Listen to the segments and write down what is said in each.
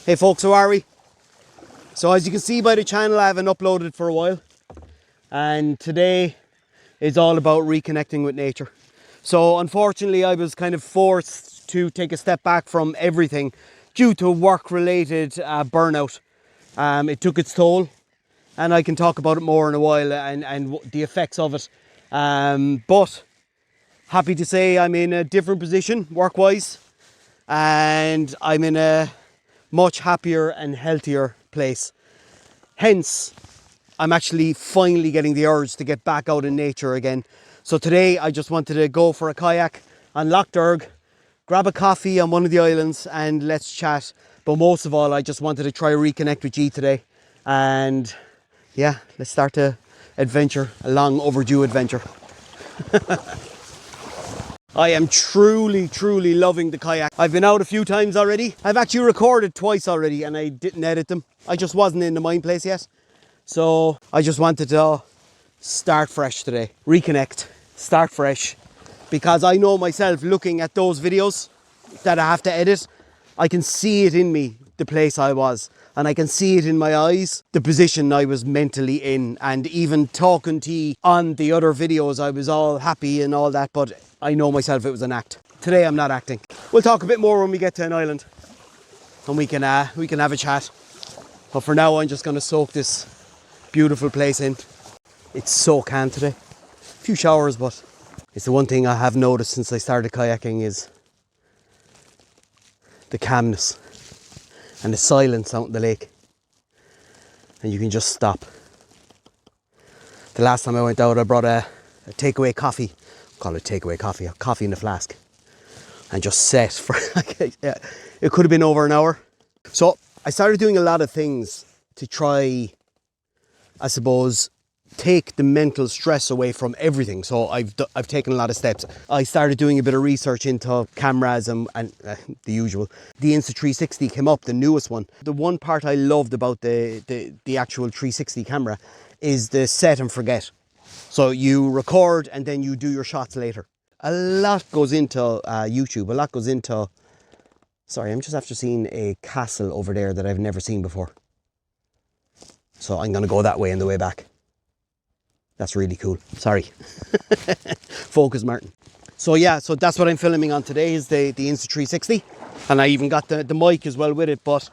Hey folks, how are we? So as you can see by the channel, I haven't uploaded for a while. And today is all about reconnecting with nature. So unfortunately, I was kind of forced to take a step back from everything due to work-related burnout. It took its toll, and I can talk about it more in a while and the effects of it. But happy to say I'm in a different position work-wise, and I'm in a much happier and healthier place. Hence, I'm actually finally getting the urge to get back out in nature again. So today I just wanted to go for a kayak on Loch Derg, grab a coffee on one of the islands and let's chat. But most of all, I just wanted to try reconnect with you today. And yeah, let's start the adventure, a long overdue adventure. I am truly loving the kayak. I've been out a few times already. I've actually recorded twice already and I didn't edit them. I just wasn't in the mind place yet. So I just wanted to start fresh today. Reconnect, start fresh. Because I know myself, looking at those videos that I have to edit, I can see it in me, the place I was. And I can see it in my eyes, the position I was mentally in. And even talking to you on the other videos, I was all happy and all that, but I know myself it was an act. Today I'm not acting. We'll talk a bit more when we get to an island and we can have a chat. But for now, I'm just gonna soak this beautiful place in. It's so calm today. A few showers, but it's the one thing I have noticed since I started kayaking is the calmness and the silence out in the lake. And you can just stop. The last time I went out, I brought a takeaway coffee. Call it takeaway coffee, a coffee in a flask. And just sat for, it could have been over an hour. So I started doing a lot of things to try, I suppose, take the mental stress away from everything. So I've taken a lot of steps. I started doing a bit of research into cameras and the usual. The Insta360 came up, the newest one. The one part I loved about the actual 360 camera is the set and forget. So you record and then you do your shots later. A lot goes into YouTube, a lot goes into... Sorry, I'm just after seeing a castle over there that I've never seen before. So I'm going to go that way on the way back. That's really cool. Sorry. Focus, Martin. So yeah, so that's what I'm filming on today is the Insta360. And I even got the mic as well with it. But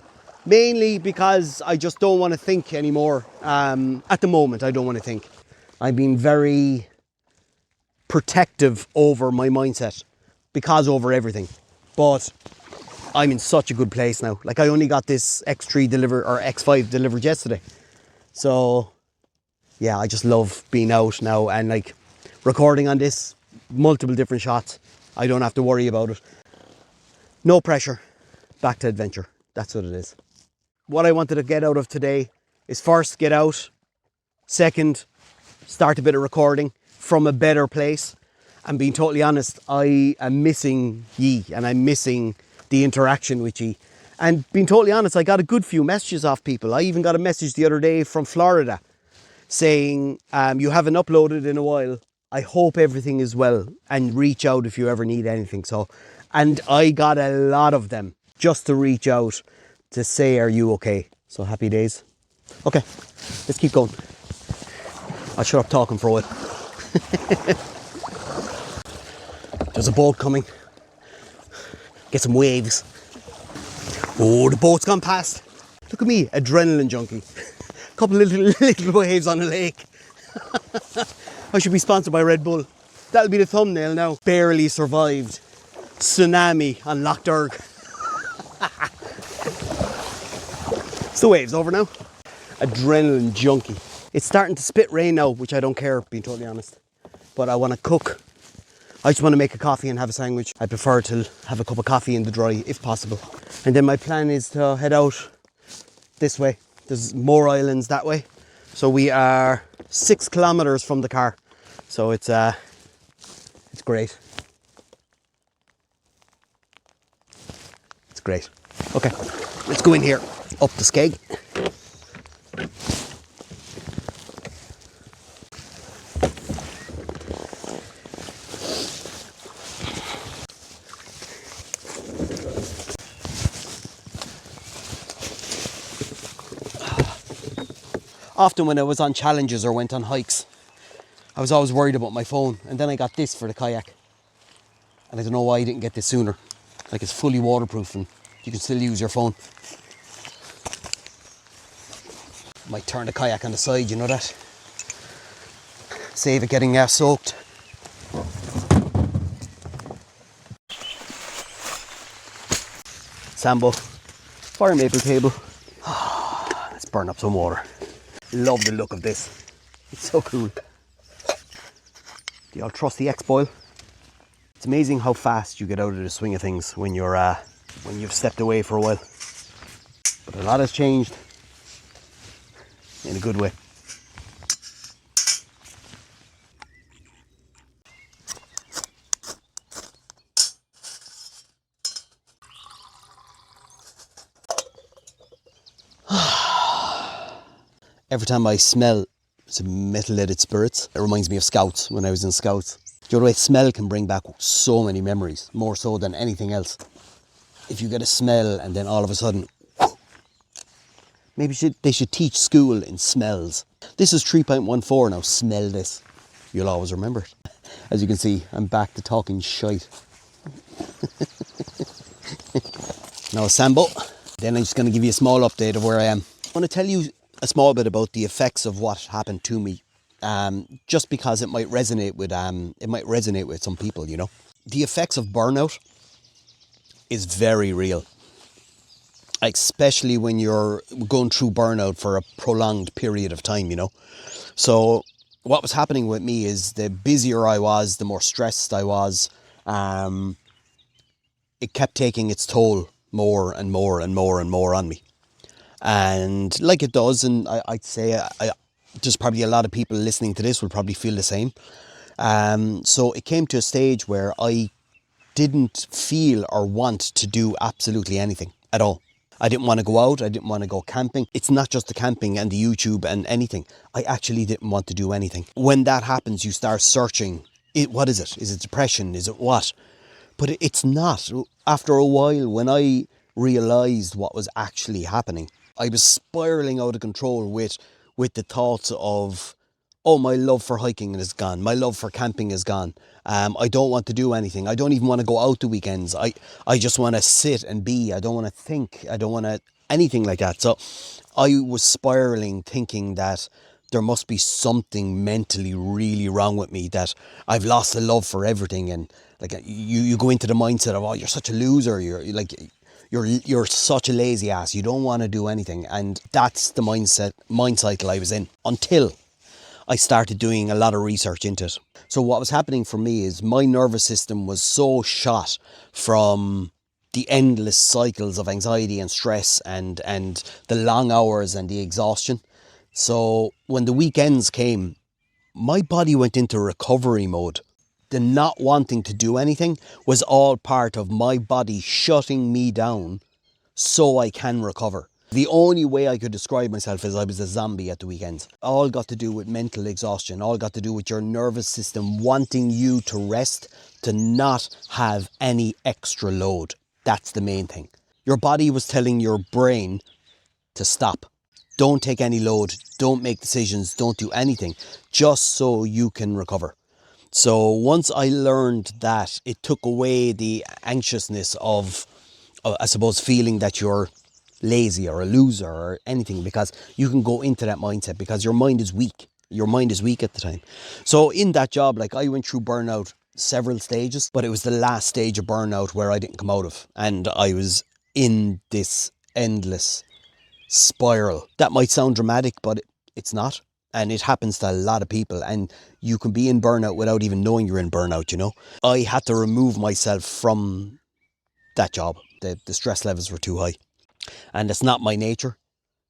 mainly because I just don't want to think anymore. At the moment, I don't want to think. I've been very protective over my mindset because over everything. But I'm in such a good place now. Like I only got this X3 delivered or X5 delivered yesterday. So yeah, I just love being out now and like recording on this, multiple different shots. I don't have to worry about it. No pressure, back to adventure. That's what it is. What I wanted to get out of today is first get out. Second, start a bit of recording from a better place. And being totally honest, I am missing ye and I'm missing the interaction with ye. And being totally honest, I got a good few messages off people. I even got a message the other day from Florida saying, you haven't uploaded in a while. I hope everything is well and reach out if you ever need anything. So, and I got a lot of them just to reach out to say, are you okay? So happy days. Okay, let's keep going. I'll shut up talking for a while. There's a boat coming. Get some waves. Oh, the boat's gone past. Look at me, adrenaline junkie. Couple of little waves on the lake. I should be sponsored by Red Bull. That'll be the thumbnail now. Barely survived tsunami on Loch Derg. It's the waves over now. Adrenaline junkie. It's starting to spit rain now, which I don't care, being totally honest. But I want to cook. I just want to make a coffee and have a sandwich. I prefer to have a cup of coffee in the dry, if possible. And then my plan is to head out this way. There's more islands that way. So we are 6 kilometers from the car. So it's great. It's great. Okay, let's go in here, up the skeg. Often when I was on challenges or went on hikes, I was always worried about my phone. And then I got this for the kayak. And I don't know why I didn't get this sooner. Like, it's fully waterproof and you can still use your phone. Might turn the kayak on the side, you know that? Save it getting soaked. Sambo, fire maple table. Let's burn up some water. Love the look of this. It's so cool. The old trusty X-Boil. It's amazing how fast you get out of the swing of things when you're when you've stepped away for a while. But a lot has changed in a good way. Every time I smell some methylated spirits, it reminds me of Scouts when I was in Scouts. You know the way smell can bring back so many memories, more so than anything else. If you get a smell and then all of a sudden, maybe they should teach school in smells. This is 3.14 now, smell this. You'll always remember it. As you can see, I'm back to talking shite. Now Sambo. Then I'm just going to give you a small update of where I am. I want to tell you a small bit about the effects of what happened to me, just because it might resonate with some people, you know. The effects of burnout is very real, especially when you're going through burnout for a prolonged period of time, you know. So what was happening with me is the busier I was, the more stressed I was. It kept taking its toll more and more and more and more on me. And like it does, and I'd say there's probably a lot of people listening to this will probably feel the same. So it came to a stage where I didn't feel or want to do absolutely anything at all. I didn't want to go out. I didn't want to go camping. It's not just the camping and the YouTube and anything. I actually didn't want to do anything. When that happens, you start searching. What is it? Is it depression? Is it what? But it's not. After a while, when I realised what was actually happening, I was spiralling out of control with the thoughts of, oh, my love for hiking is gone. My love for camping is gone. I don't want to do anything. I don't even want to go out the weekends. I just want to sit and be. I don't want to think. I don't want to anything like that. So I was spiraling, thinking that there must be something mentally really wrong with me, that I've lost the love for everything. And like you go into the mindset of, oh, you're such a loser. You're such a lazy ass. You don't want to do anything. And that's the mind cycle I was in until I started doing a lot of research into it. So what was happening for me is my nervous system was so shot from the endless cycles of anxiety and stress and the long hours and the exhaustion. So when the weekends came, my body went into recovery mode. The not wanting to do anything was all part of my body shutting me down so I can recover. The only way I could describe myself is I was a zombie at the weekends. All got to do with mental exhaustion, all got to do with your nervous system wanting you to rest, to not have any extra load. That's the main thing. Your body was telling your brain to stop. Don't take any load, don't make decisions, don't do anything, just so you can recover. So once I learned that, it took away the anxiousness of, I suppose, feeling that you're lazy or a loser or anything, because you can go into that mindset because your mind is weak. Your mind is weak at the time. So in that job, like, I went through burnout several stages, but it was the last stage of burnout where I didn't come out of. And I was in this endless spiral. That might sound dramatic, but it's not. And it happens to a lot of people, and you can be in burnout without even knowing you're in burnout, you know. I had to remove myself from that job. The stress levels were too high, and it's not my nature.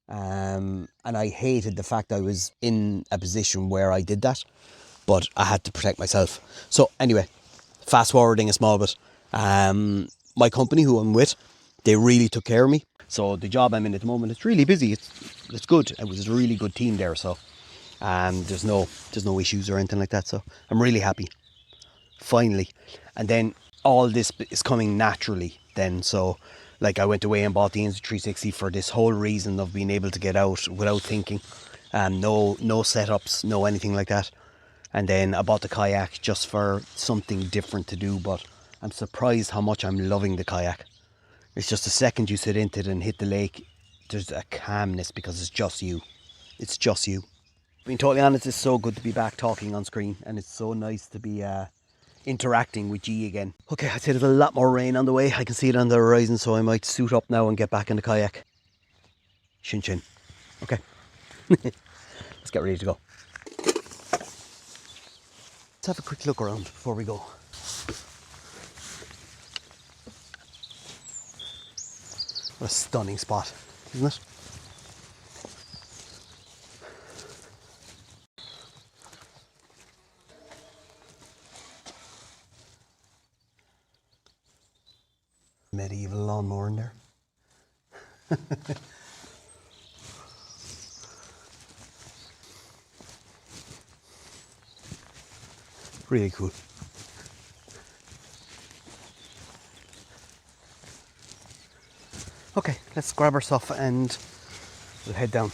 And I hated the fact I was in a position where I did that, but I had to protect myself. So anyway, fast forwarding a small bit, my company who I'm with, they really took care of me. So the job I'm in at the moment, it's really busy. It's good. It was a really good team there. So there's no issues or anything like that. So I'm really happy. Finally. And then all this is coming naturally then. So like, I went away and bought the Insta360 for this whole reason of being able to get out without thinking. No setups, no anything like that. And then I bought the kayak just for something different to do, but I'm surprised how much I'm loving the kayak. It's just the second you sit into it and hit the lake, there's a calmness because it's just you. It's just you. Being totally honest, it's so good to be back talking on screen, and it's so nice to be interacting with G again. Okay, I'd say there's a lot more rain on the way. I can see it on the horizon, so I might suit up now and get back in the kayak. Shin shin. Okay. Let's get ready to go. Let's have a quick look around before we go. What a stunning spot, isn't it? Medieval lawnmower in there. Really cool. Okay, let's grab our stuff and we'll head down.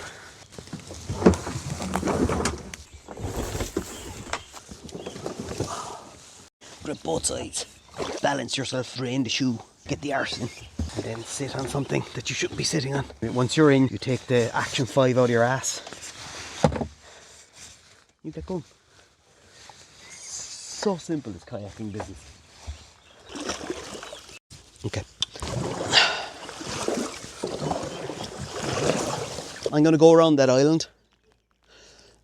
Grip both sides. Balance yourself in the shoe. Get the arse in. And then sit on something that you shouldn't be sitting on. Once you're in, you take the Action 5 out of your ass. You get going. So simple, this kayaking business. Okay. I'm going to go around that island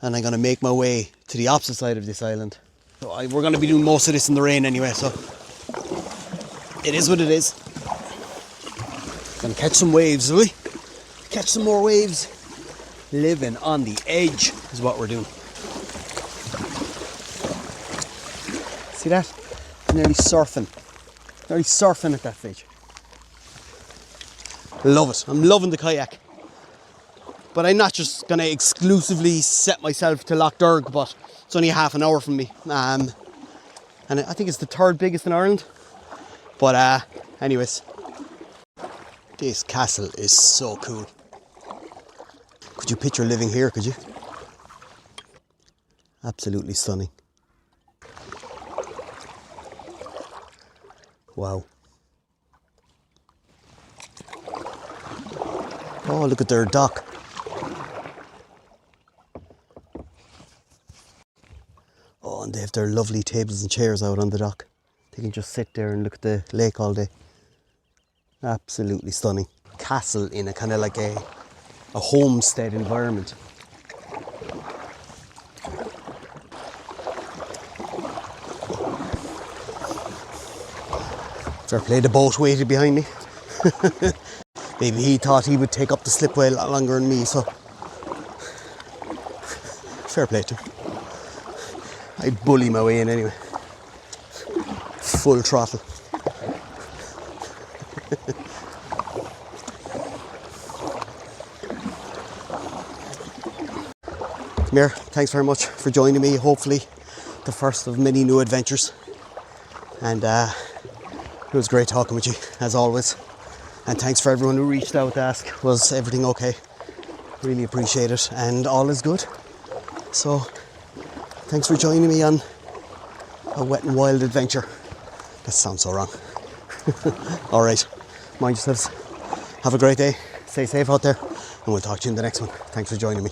and I'm going to make my way to the opposite side of this island. So we're going to be doing most of this in the rain anyway, so it is what it is. Going to catch some waves, will we? Catch some more waves. Living on the edge is what we're doing. See that? I'm nearly surfing. Nearly surfing at that stage. Love it. I'm loving the kayak. But I'm not just going to exclusively set myself to Loch Derg, but it's only half an hour from me. And I think it's the third biggest in Ireland. But anyways, this castle is so cool. Could you picture living here, could you? Absolutely stunning. Wow. Oh, look at their dock. Oh, and they have their lovely tables and chairs out on the dock. They can just sit there and look at the lake all day. Absolutely stunning. Castle in a kind of like a homestead environment. Fair play, the boat waited behind me. Maybe he thought he would take up the slipway a lot longer than me, so fair play to him. I'd bully my way in anyway. Full throttle. Come here, thanks very much for joining me. Hopefully the first of many new adventures. And it was great talking with you, as always. And thanks for everyone who reached out to ask, was everything okay? Really appreciate it, and all is good. So, thanks for joining me on a wet and wild adventure. That sounds so wrong. Alright, mind yourselves. Have a great day. Stay safe out there, and we'll talk to you in the next one. Thanks for joining me.